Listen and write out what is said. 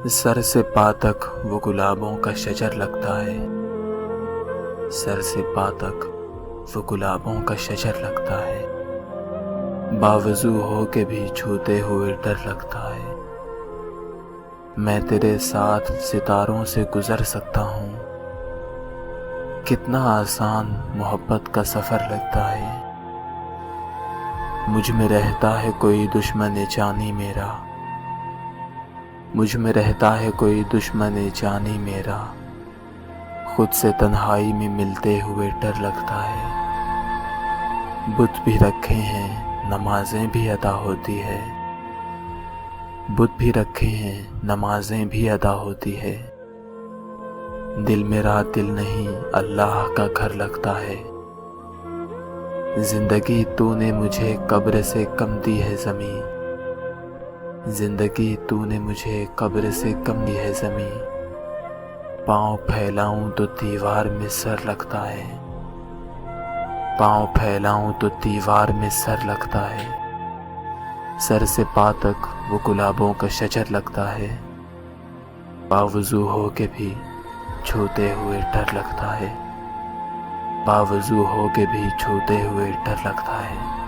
Sir से पा तक वो गुलाबों का शजर लगता है। सर से पा तक वो गुलाबों का शजर लगता है। बावजू हो के भी छूते हुए डर लगता है। मैं तेरे साथ सितारों से गुजर सकता हूँ। कितना आसान मोहब्बत का सफ़र लगता है। मुझ में रहता है कोई दुश्मन जानी मेरा। मुझ में रहता है कोई दुश्मन जानी मेरा। खुद से तन्हाई में मिलते हुए डर लगता है। बुत भी रखे हैं नमाजें भी अदा होती है। बुत भी रखे हैं नमाजें भी अदा होती है। दिल मेरा दिल नहीं अल्लाह का घर लगता है। जिंदगी तूने मुझे कब्र से कम दी है ज़मीं। जिंदगी तूने मुझे कब्र से कम दी है ज़मीं। पाँव फैलाऊं तो दीवार में सर लगता है। पाँव फैलाऊं तो दीवार में सर लगता है। सर से पा तक वो गुलाबों का शजर लगता है। बावजू हो के भी छूते हुए डर लगता है। बावजू हो के भी छूते हुए डर लगता है।